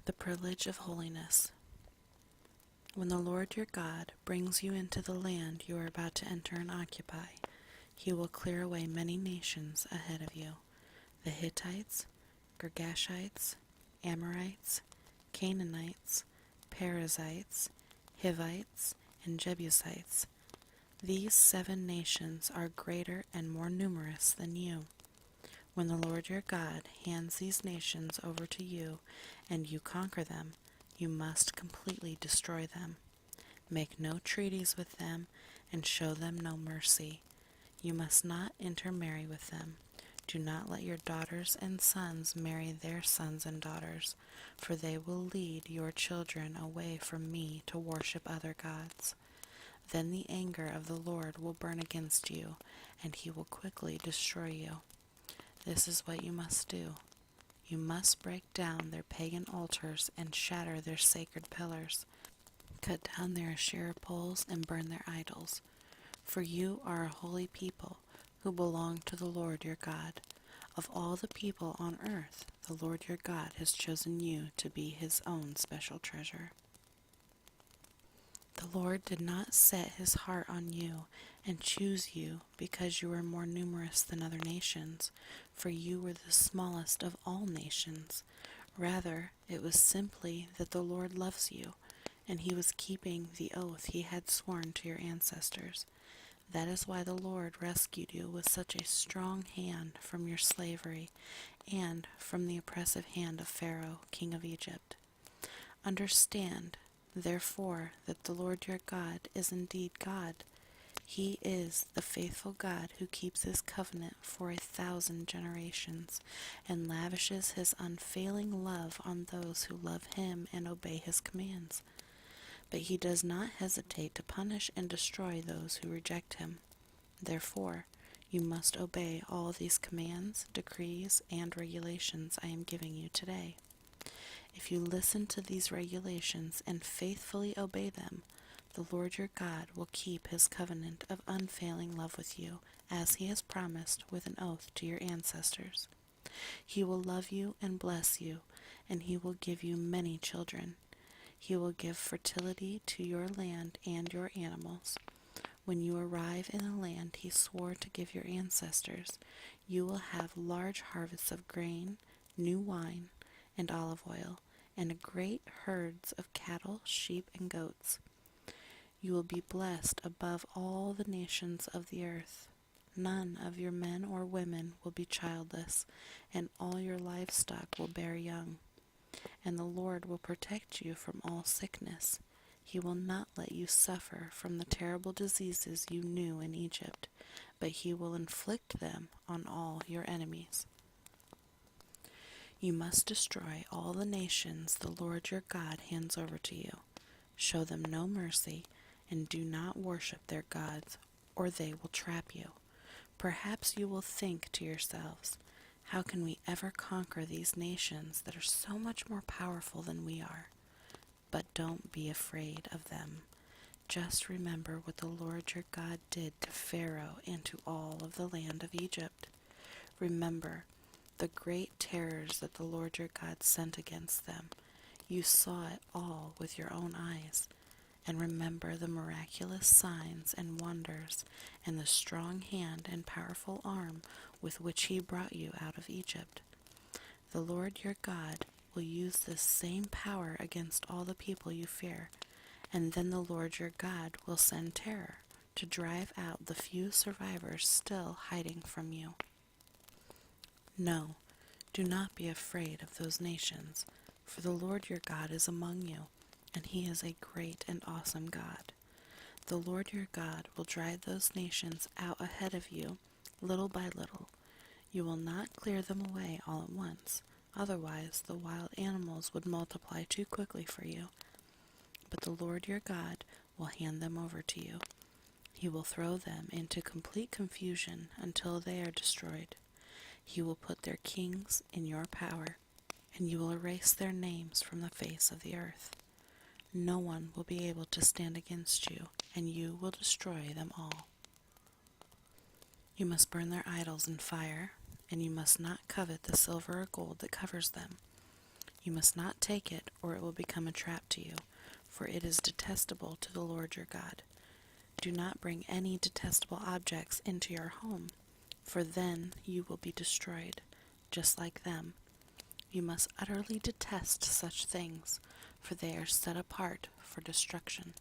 The privilege of holiness. When the Lord your God brings you into the land you are about to enter and occupy, he will clear away many nations ahead of you: the Hittites, Girgashites, Amorites, Canaanites, Perizzites, Hivites, and Jebusites. These 7 nations are greater and more numerous than you. When the Lord your God hands these nations over to you and you conquer them, you must completely destroy them. Make no treaties with them and show them no mercy. You must not intermarry with them. Do not let your daughters and sons marry their sons and daughters, for they will lead your children away from me to worship other gods. Then the anger of the Lord will burn against you, and he will quickly destroy you. This is what you must do. You must break down their pagan altars and shatter their sacred pillars. Cut down their Asherah poles and burn their idols. For you are a holy people who belong to the Lord your God. Of all the people on earth, the Lord your God has chosen you to be his own special treasure. The Lord did not set his heart on you and choose you because you were more numerous than other nations, for you were the smallest of all nations. Rather, it was simply that the Lord loves you, and he was keeping the oath he had sworn to your ancestors. That is why the Lord rescued you with such a strong hand from your slavery and from the oppressive hand of Pharaoh, king of Egypt. Understand, therefore, that the Lord your God is indeed God. He is the faithful God who keeps his covenant for 1,000 generations and lavishes his unfailing love on those who love him and obey his commands. But he does not hesitate to punish and destroy those who reject him. Therefore, you must obey all these commands, decrees, and regulations I am giving you today. If you listen to these regulations and faithfully obey them, the Lord your God will keep his covenant of unfailing love with you, as he has promised with an oath to your ancestors. He will love you and bless you, and he will give you many children. He will give fertility to your land and your animals. When you arrive in the land he swore to give your ancestors, you will have large harvests of grain, new wine, and olive oil, and great herds of cattle, sheep, and goats. You will be blessed above all the nations of the earth. None of your men or women will be childless, and all your livestock will bear young. And the Lord will protect you from all sickness. He will not let you suffer from the terrible diseases you knew in Egypt, but he will inflict them on all your enemies. You must destroy all the nations the Lord your God hands over to you. Show them no mercy, and do not worship their gods, or they will trap you. Perhaps you will think to yourselves, how can we ever conquer these nations that are so much more powerful than we are? But don't be afraid of them. Just remember what the Lord your God did to Pharaoh and to all of the land of Egypt. Remember the great terrors that the Lord your God sent against them. You saw it all with your own eyes. And remember the miraculous signs and wonders and the strong hand and powerful arm with which he brought you out of Egypt. The Lord your God will use this same power against all the people you fear, and then the Lord your God will send terror to drive out the few survivors still hiding from you. No, do not be afraid of those nations, for the Lord your God is among you, and he is a great and awesome God. The Lord your God will drive those nations out ahead of you, little by little. You will not clear them away all at once, otherwise the wild animals would multiply too quickly for you. But the Lord your God will hand them over to you. He will throw them into complete confusion until they are destroyed. He will put their kings in your power, and you will erase their names from the face of the earth. No one will be able to stand against you, and you will destroy them all. You must burn their idols in fire, and you must not covet the silver or gold that covers them. You must not take it, or it will become a trap to you, for it is detestable to the Lord your God. Do not bring any detestable objects into your home, for then you will be destroyed, just like them. You must utterly detest such things, for they are set apart for destruction.